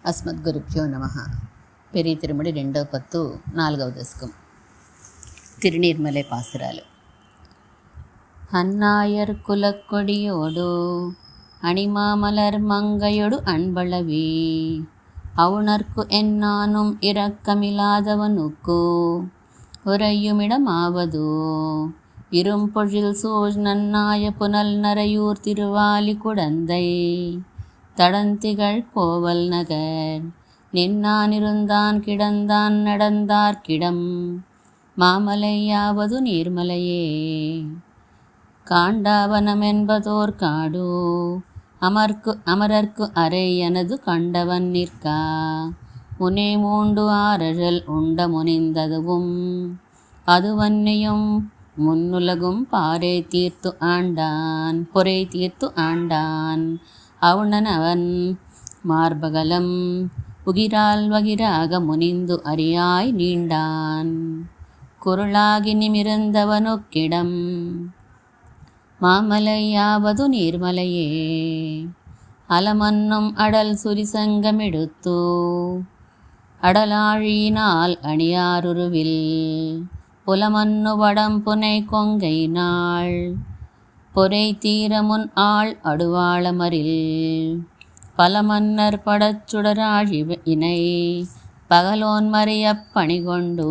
அஸ்மத்குருப்யோ நமஹ. பெரிய திருமடி 2/10 4వ దశకం. திருநீர்மலை பாசுராలు. அந்நாயர் குலக்கொடியோடு அணிமாமலர் மங்கையொடு அன்பளவி அவுணர்க்கு என்னானும் இரக்கமில்லாதவனுக்கு உறையுமிடமாவதோ இரும்பொழில் சூழ் நன்னாய புனல் நரையூர் திருவாலி குடந்தை தடந்திகள் கோவல் நகர் நின்னானிருந்தான் கிடந்தான் நடந்தார்க்கிடம் மாமலையாவது நீர்மலையே. காண்டாவனமென்பதோர் காடு அமரர்க்கு அரை எனது கண்டவன் நிற்கா முனே மூண்டு ஆரழல் உண்ட முனிந்ததுவும் அதுவன்னியும் முன்னுலகும் பாறை தீர்த்து ஆண்டான் பொறை தீர்த்து ஆண்டான் அவுணனவன் மார்பகலம் உகிரால் வகிராக முனிந்து அறியாய் நீண்டான் குருளாகி நிமிர்ந்தவனுக்கிடம் மாமலையாவது நீர்மலையே. அலமன்னும் அடல் சுரிசங்கமெடுத்து அடலாழியினால் அணியாருருவில் புலமன்னு வடம் புனை கொங்கை நாள் பொறை தீரமுன் ஆள் அடுவாளமரில் பல மன்னர் படச்சுடராழி இணை பகலோன் மறியப் பணிகொண்டு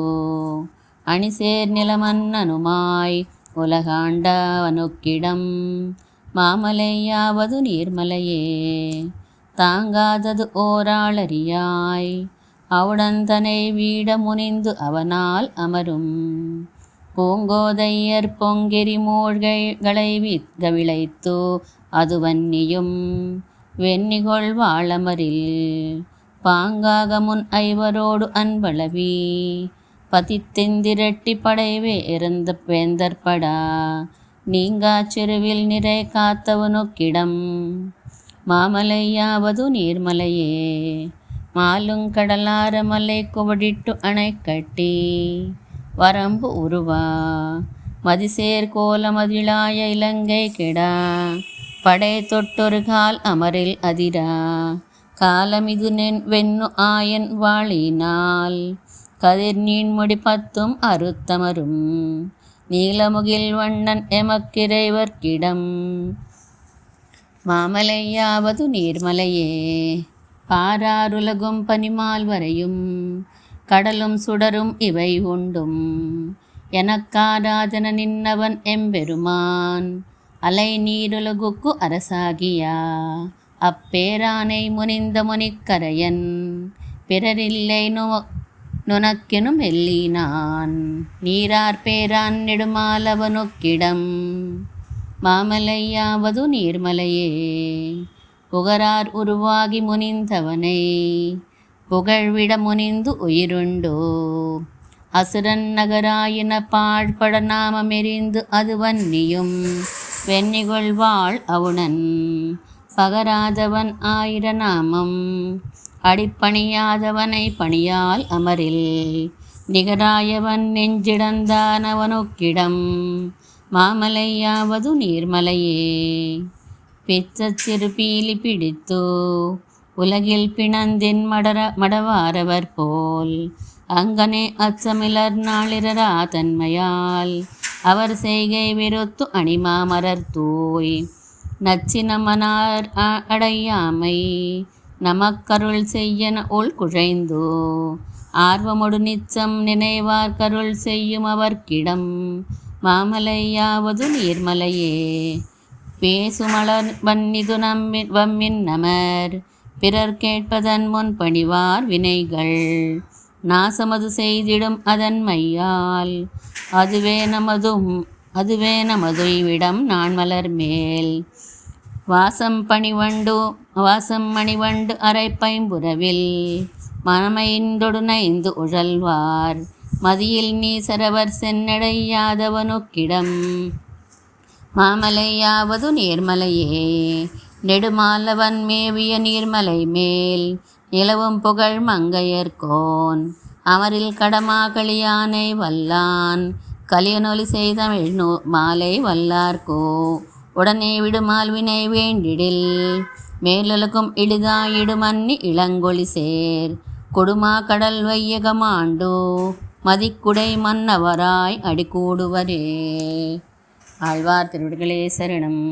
அணிசேர் நிலமன்னனுமாய் உலகாண்டவனுக்கிடம் மாமலையாவது நீர்மலையே. தாங்காதது ஓராளறியாய் அவுடந்தனை வீட முனிந்து அவனால் அமரும் பூங்கோதையர் பொங்கெரி மூழ்களை விளைத்து அதுவன்னியும் வெண்ணிகொள் வாழமரில் பாங்காக முன் ஐவரோடு அன்பளவி பதித்தெந்திரட்டி படைவே இறந்த வேந்தற்படா நீங்கா செருவில் நிறை காத்தவனுக்கிடம் மாமலையாவது நீர்மலையே. மாலுங்கடலார மலை குவடிட்டு அணை கட்டி வரம்பு உருவா மதிசேர் கோலமதிளாய இலங்கை கெடா படை தொட்டொரு கால் அமரில் அதிரா காலமிது வெண்ணு ஆயன் வாழினால் கதிர் நீண்முடி 10 அறுத்தமரும் நீலமுகில் வண்ணன் எமக்கிறைவர்க்கிடம் மாமலையாவது நீர்மலையே. பாராருலகும் பனிமால் வரையும் கடலும் சுடரும் இவை உண்டும் எனக்காராதன நின்னவன் எம்பெருமான் அலை நீருலகுக்கு அரசாகியா அப்பேரானை முனிந்த முனிக்கரையன் பிறரில்லை நுனக்கெனும் எல்லினான் நீரார் பேரான் நெடுமாலவனுக்கிடம் மாமலையாவது நீர்மலையே. புகரார் உருவாகி முனிந்தவனை புகழ்விட முனிந்து உயிருண்டோ அசுரன் நகராயின பாழ்பட நாமமெறிந்து அதுவன்னியும் வெண்ணிகொள் வாழ் அவுணன் பகராதவன் 1000 நாமம் அடிப்பணியாதவனை பணியால் அமரில் நிகராயவன் நெஞ்சிடந்தானவனுக்கிடம் மாமலையாவது நீர்மலையே. பிச்சச் சிறு பீலி பிடித்தோ உலகில் பிணந்தின் மடவாரவர் போல் அங்கனே அச்சமிலர் நாளிரரா தன்மையால் அவர் செய்கை வெறுத்து அணிமாமரர் தூய் நச்சினமனார் அடையாமை நமக்கருள் செய்யன உள் குழைந்தோ ஆர்வமொடு நிச்சம் நினைவார் கருள் செய்யும் அவர்க்கிடம் மாமலையாவது நீர்மலையே. பேசுமலர் வன்னிது வம்மின் நமர் பிறர் கேட்பதன் முன் பணிவார் வினைகள் நாசமது செய்திடும் அதன் மையால் அதுவே நமது இவ்விடம் நான்மலர் மேல் வாசம் மணிவண்டு அரை பைம்புறவில் மனமைந்தொடு நைந்து உழல்வார் மதியில் நீசரவர் சென்னடையாதவனுக்கிடம் மாமலையாவது நீர்மலையே. நெடுமாலவன் மேவிய நீர்மலை மேல் நிலவும் புகழ் மங்கையர்கோன் அமரில் கடமாகளியானை வல்லான் கலியனொலி செய்தமிழ் மாலை வல்லார்கோ உடனே விடுமால் வினை வேண்டிடில் மேலலுக்கும் இடுதாயிடுமன்னி இளங்கொழி சேர் கொடுமா கடல் வையகமாண்டோ மதிக்குடை மன்னவராய் அடிக்கூடுவரே. ஆழ்வார் திருவடிகளே சரணம்.